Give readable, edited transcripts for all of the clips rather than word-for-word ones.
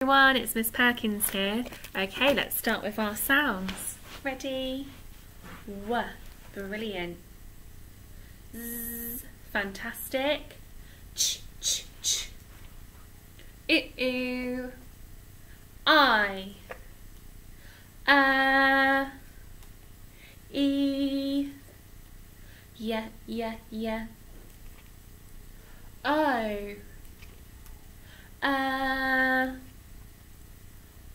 Everyone, it's Miss Perkins here. Okay, let's start with our sounds. Ready? W, brilliant. Z, fantastic. Ch, ch, ch. I, I, yeah, yeah, yeah. O,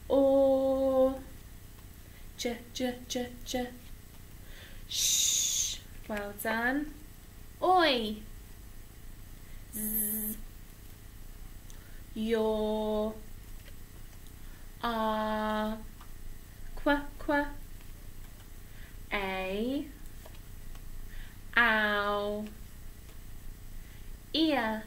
O, j, j, j, j. Shh, well done. Oi, z, your, qua, qua. A, ow, ear,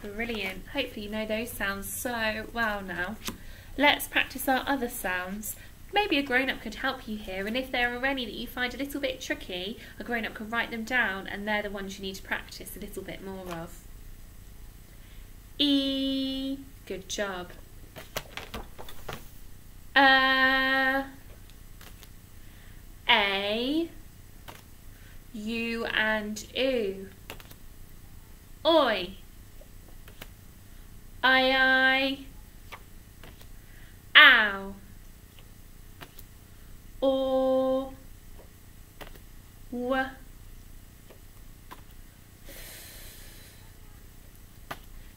brilliant. Hopefully you know those sounds so well now. Let's practice our other sounds. Maybe a grown-up could help you here, and if there are any that you find a little bit tricky, a grown-up could write them down, and they're the ones you need to practice a little bit more of. E, good job. A, U and oo. Oi, I, ow, or, w,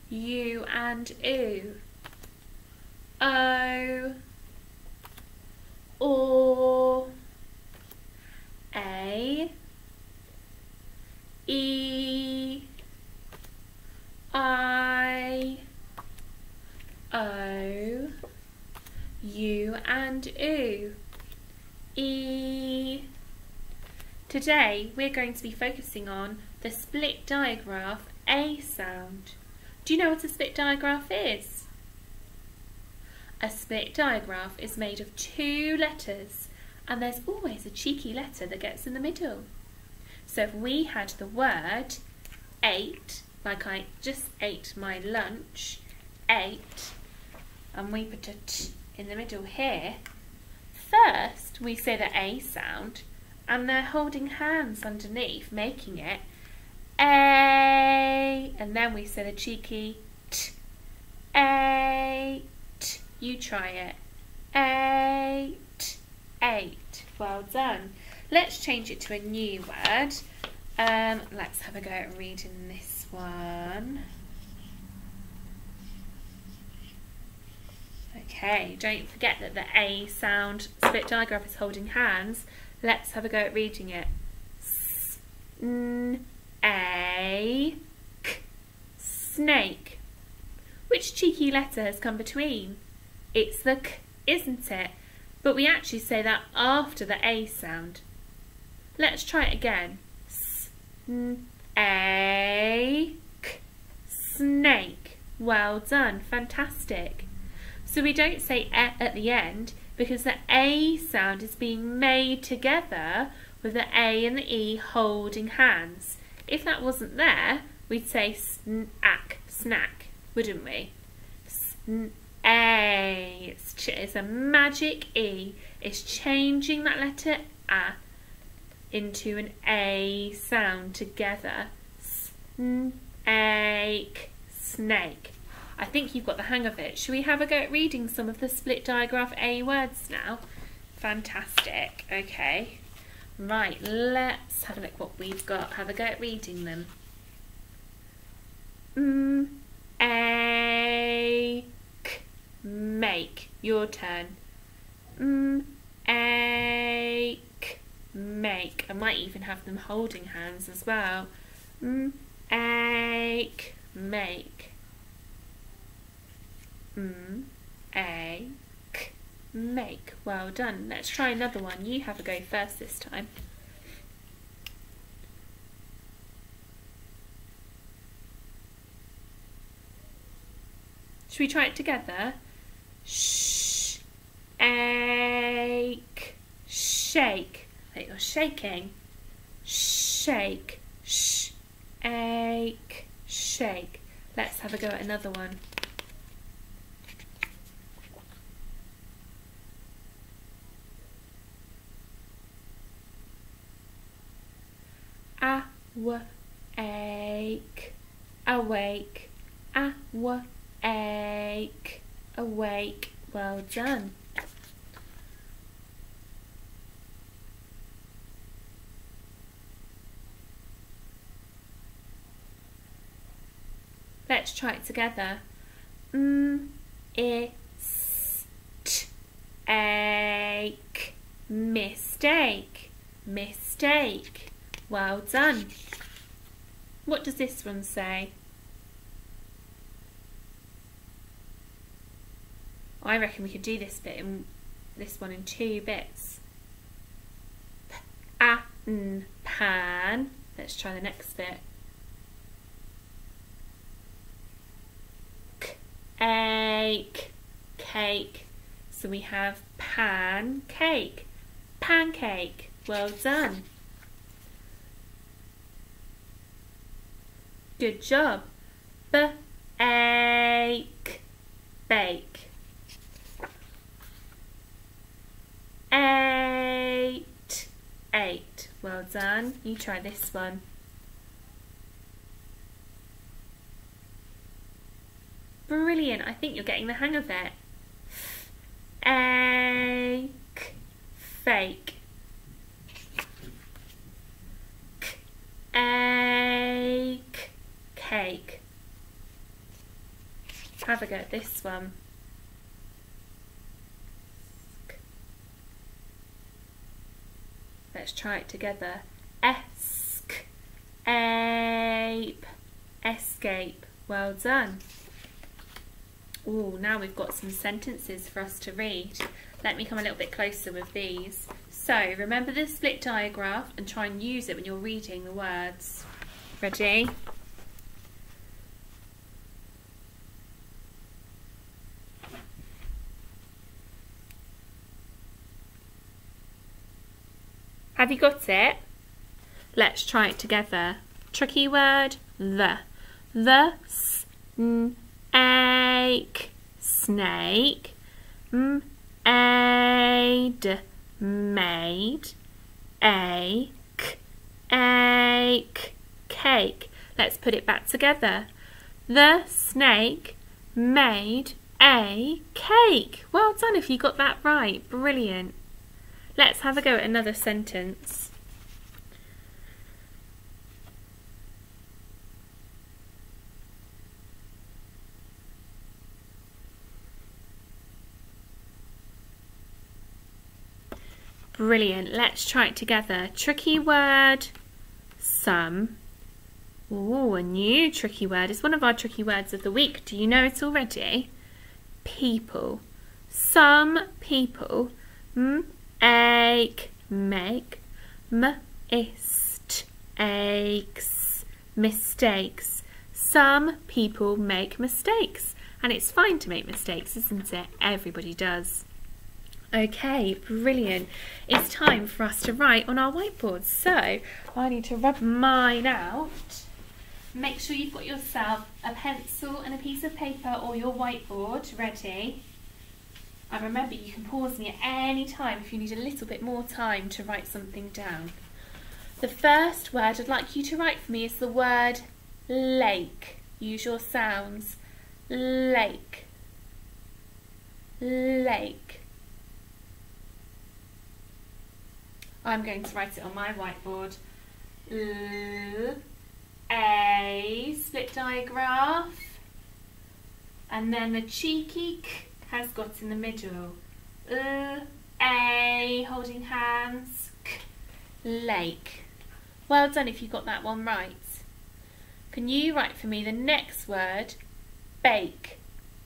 U and oo. O, or, A, E, I, O, U and oo. E. Today we're going to be focusing on the split digraph A sound. Do you know what a split digraph is? A split digraph is made of two letters, and there's always a cheeky letter that gets in the middle. So if we had the word ate, like I just ate my lunch, ate, and we put a t in the middle here, first we say the A sound, and they're holding hands underneath, making it A, and then we say the cheeky t, ate. You try it. Ate, ate. Well done. Let's change it to a new word. Let's have a go at reading this one. Okay, don't forget that the A sound split digraph is holding hands. Let's have a go at reading it. S-n-a-k, snake. Which cheeky letter has come between? It's the k, isn't it? But we actually say that after the A sound. Let's try it again. S-n-a-k, snake. Well done, fantastic. So we don't say e at the end because the A sound is being made together with the A and the E holding hands. If that wasn't there, we'd say snack, snack, wouldn't we? A. It's a magic E. It's changing that letter A into an A sound together. Snake, snake. I think you've got the hang of it. Shall we have a go at reading some of the split digraph A words now? Fantastic. Okay. Right, let's have a look what we've got. Have a go at reading them. A, k, make. Your turn. A, k, make. I might even have them holding hands as well. A, k, make. A, k, make. Well done. Let's try another one. You have a go first this time. Should we try it together? Sh, ache, shake, like you're shaking. Shake, ache, shake. Let's have a go at another one. Awake, awake, awake, awake. Well done. Let's try it together. Ache, mistake, mistake. Well done. What does this one say? I reckon we could do this bit in this one in 2 bits. Pan. Let's try the next bit. Ache, cake. So we have pancake, pancake. Well done. Good job. Bake, bake. 8. Well done. You try this one. Brilliant. I think you're getting the hang of it. Ache, fake. Ache, cake. Have a go at this one. Let's try it together. Ape, escape. Well done. Oh, now we've got some sentences for us to read. Let me come a little bit closer with these. So, remember the split digraph and try and use it when you're reading the words. Ready? Have you got it? Let's try it together. Tricky word, the. The, snake, snake, made, made, ache, ache, cake. Let's put it back together. The snake made a cake. Well done if you got that right. Brilliant. Let's have a go at another sentence. Brilliant. Let's try it together. Tricky word, some. Ooh, a new tricky word. It's one of our tricky words of the week. Do you know it already? People. Some people. Ache, make. Aches, mistakes. Some people make mistakes. And it's fine to make mistakes, isn't it? Everybody does. Okay, brilliant. It's time for us to write on our whiteboards. So I need to rub mine out. Make sure you've got yourself a pencil and a piece of paper or your whiteboard ready. And remember, you can pause me at any time if you need a little bit more time to write something down. The first word I'd like you to write for me is the word lake. Use your sounds. Lake. Lake. I'm going to write it on my whiteboard. A split digraph, and then the cheeky k has got in the middle. A holding hands, k, lake. Well done if you got that one right. Can you write for me the next word? Bake,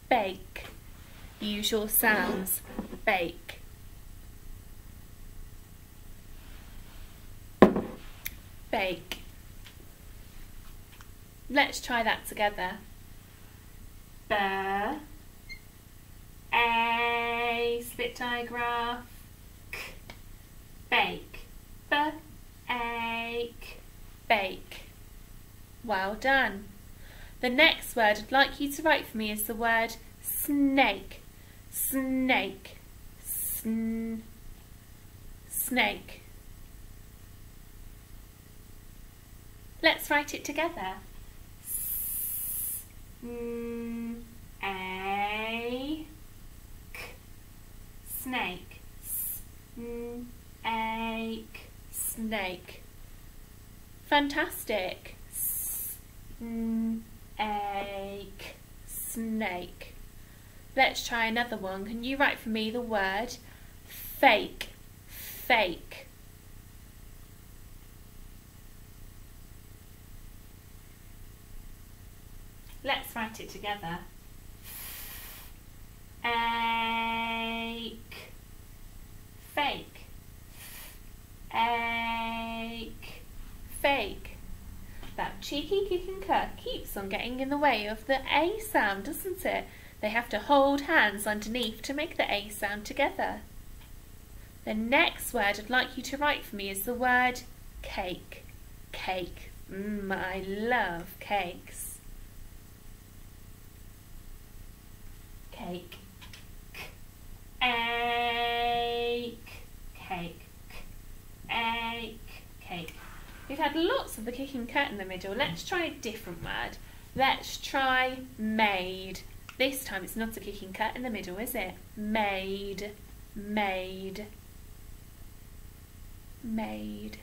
bake. Use your sounds. Bake. Bake. Let's try that together. A split digraph, k, Well done. The next word I'd like you to write for me is the word snake. Snake. Snake. Let's write it together. Snake. Snake. Fantastic. Snake. Let's try another one. Can you write for me the word fake? Fake. Let's write it together. Fake. Fake. That cheeky kicking cur keeps on getting in the way of the A sound, doesn't it? They have to hold hands underneath to make the A sound together. The next word I'd like you to write for me is the word cake. Cake. I love cakes. Cake. Cake. Cake. We've had lots of the kicking cat in the middle. Let's try a different word. Let's try made. This time it's not a kicking cat in the middle, is it? Made. Made. Made.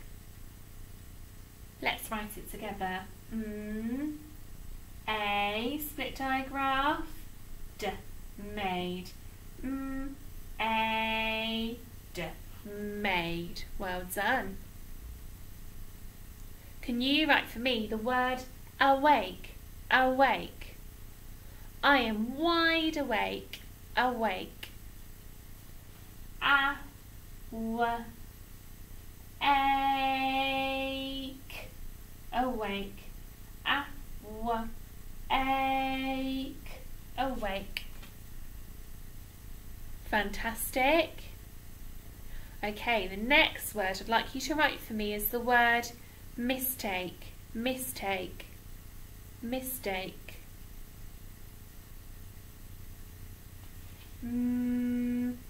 Let's write it together. A split digraph. D. Made. A. D. Made. Well done. Can you write for me the word awake? Awake. I am wide awake. Awake. Ache. Awake. Ache. Awake. Fantastic. Okay, the next word I'd like you to write for me is the word mistake. Mistake. Mistake. Mistake.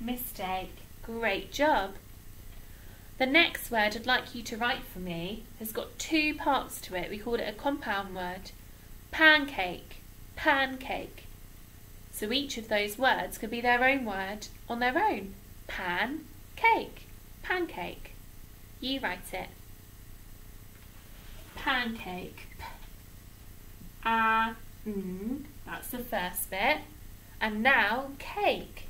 Mistake. Great job. The next word I'd like you to write for me has got two parts to it. We call it a compound word. Pancake. Pancake. So each of those words could be their own word on their own. Pan, cake, pancake. You write it. Pancake. That's the first bit. And now cake.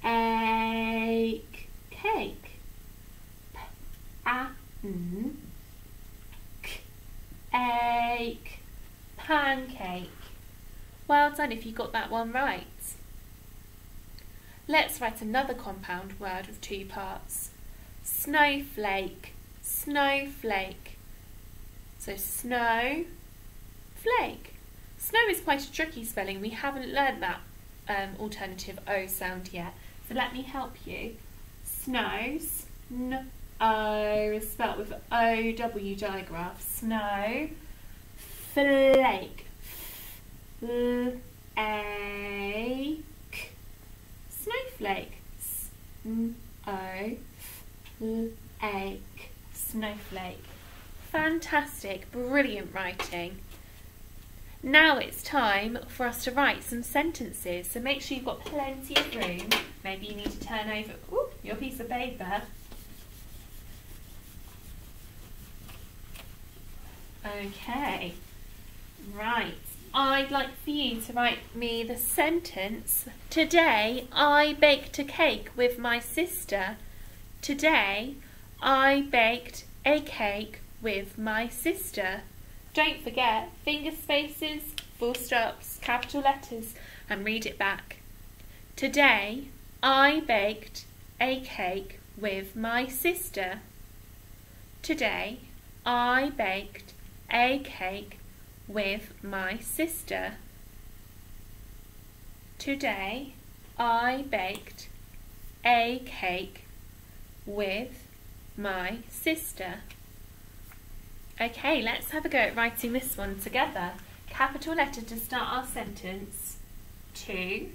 Cake. Cake. Ache. Pancake. Well done if you got that one right. Let's write another compound word with two parts. Snowflake. Snowflake. So snow, flake. Snow is quite a tricky spelling. We haven't learnt that alternative O sound yet. So let me help you. Snow, S-N-O is spelt with O-W digraph. Snow, flake. F-L-A-K. Snowflake. S-N-O-F-L-A-K. Snowflake. Fantastic, brilliant writing. Now it's time for us to write some sentences, so make sure you've got plenty of room. Maybe you need to turn over your piece of paper. Okay, right. I'd like for you to write me the sentence, today I baked a cake with my sister. Today I baked a cake with my sister. Don't forget finger spaces, full stops, capital letters, and read it back. Today I baked a cake with my sister. Today I baked a cake with my sister. Today I baked a cake with my sister. Okay, let's have a go at writing this one together. Capital letter to start our sentence. Today,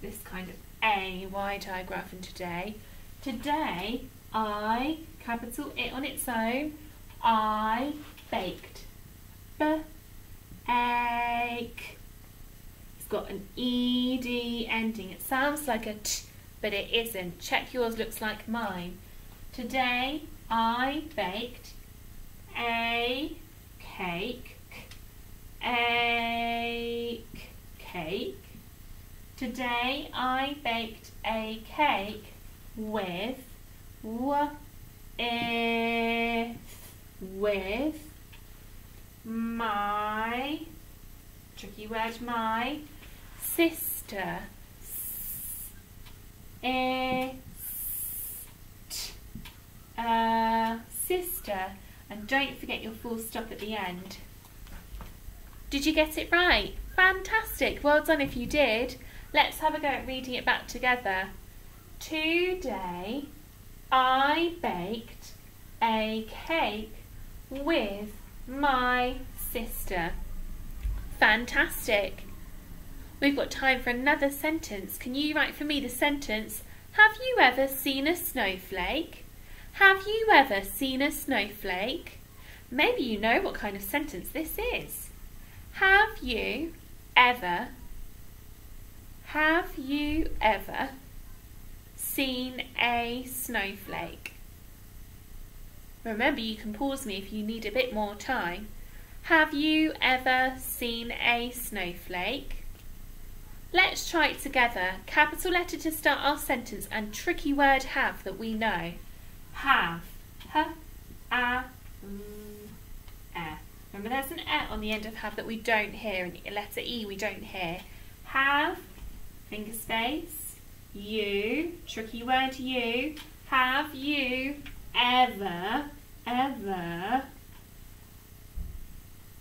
this kind of A, Y digraph in today. Today, I, capital it on its own, I baked. Bake. It's got an ED ending. It sounds like a T, but it isn't. Check yours looks like mine. Today, I baked a cake. Today I baked a cake with my, tricky word, my sister. Sister. And don't forget your full stop at the end. Did you get it right? Fantastic! Well done if you did. Let's have a go at reading it back together. Today I baked a cake with my sister. Fantastic! We've got time for another sentence. Can you write for me the sentence, have you ever seen a snowflake? Have you ever seen a snowflake? Maybe you know what kind of sentence this is. Have you ever seen a snowflake? Remember, you can pause me if you need a bit more time. Have you ever seen a snowflake? Let's try it together. Capital letter to start our sentence and tricky word have that we know. Have. Remember there's an E on the end of have that we don't hear, and letter E we don't hear. Have, finger space, you, tricky word you. Have you ever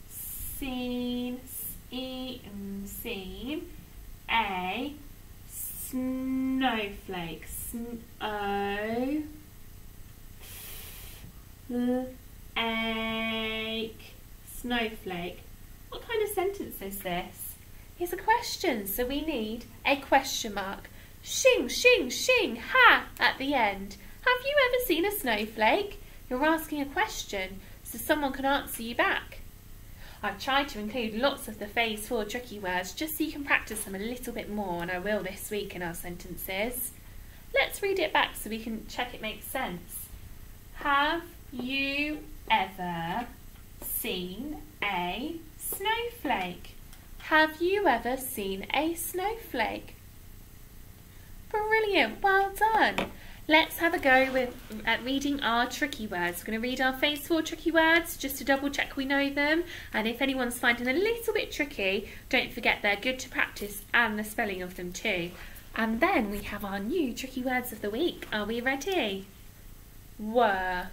seen a snowflake? Snowflake. What kind of sentence is this? It's a question, so we need a question mark. Shing, shing, shing, ha at the end. Have you ever seen a snowflake? You're asking a question, so someone can answer you back. I've tried to include lots of the phase 4 tricky words just so you can practice them a little bit more, and I will this week in our sentences. Let's read it back so we can check it makes sense. Have you ever seen a snowflake? Have you ever seen a snowflake? Brilliant, well done. Let's have a go at reading our tricky words. We're going to read our phase 4 tricky words just to double check we know them, and if anyone's finding a little bit tricky, don't forget they're good to practice and the spelling of them too. And then we have our new tricky words of the week. Are we ready? Were,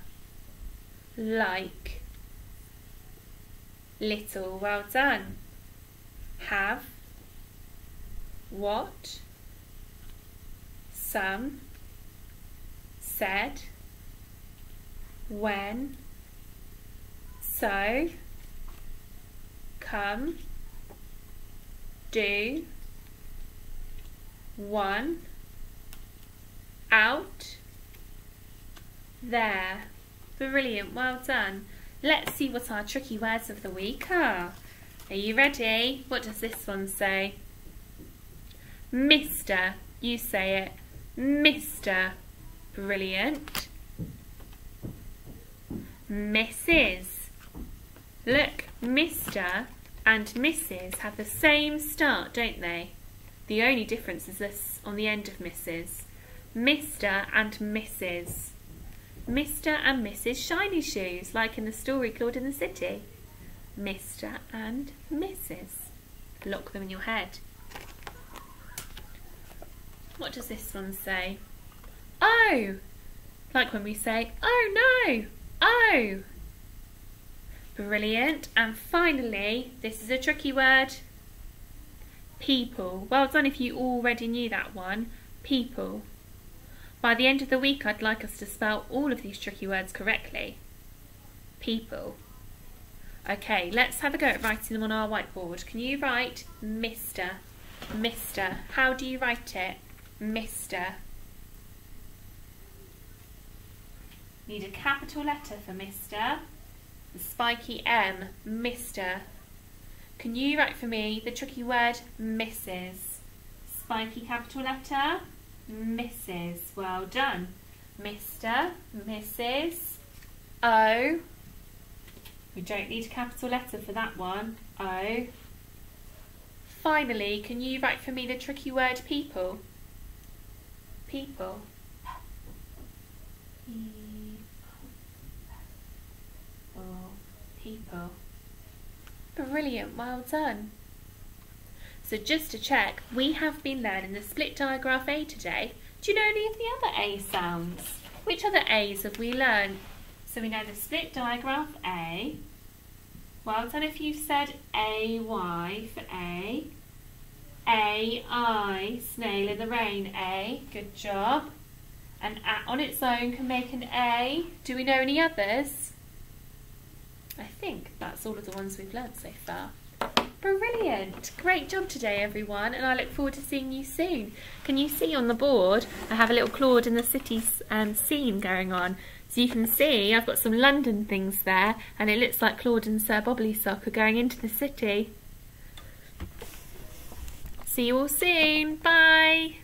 like, little, well done. Have, what, some, said, when, so, come, do, one, out, there. Brilliant, well done. Let's see what our tricky words of the week are. Are you ready? What does this one say? Mr. You say it. Mr. Brilliant. Mrs. Look, Mr. and Mrs. have the same start, don't they? The only difference is this on the end of Mrs. Mr. and Mrs. Mr. and Mrs. Shiny Shoes, like in the story Claude in the City. Mr. and Mrs. Lock them in your head. What does this one say? Oh! Like when we say, oh no! Oh! Brilliant. And finally, this is a tricky word. People. Well done if you already knew that one. People. By the end of the week, I'd like us to spell all of these tricky words correctly. People. Okay, let's have a go at writing them on our whiteboard. Can you write Mr? Mr. How do you write it? Mr. Need a capital letter for Mr. The spiky M. Mr. Can you write for me the tricky word Mrs? Spiky capital letter. Mrs. Well done. Mr. Mrs. O. We don't need a capital letter for that one. O. Finally, can you write for me the tricky word people? People. People. Brilliant, well done. So just to check, we have been learning the split digraph A today. Do you know any of the other A sounds? Which other A's have we learned? So we know the split digraph A. Well done if you said A-Y for A. A-I, snail in the rain, A. Good job. And A on its own can make an A. Do we know any others? I think that's all of the ones we've learnt so far. Brilliant! Great job today everyone, and I look forward to seeing you soon. Can you see on the board I have a little Claude in the City scene going on? So you can see I've got some London things there, and it looks like Claude and Sir Bobblysock are going into the city. See you all soon. Bye!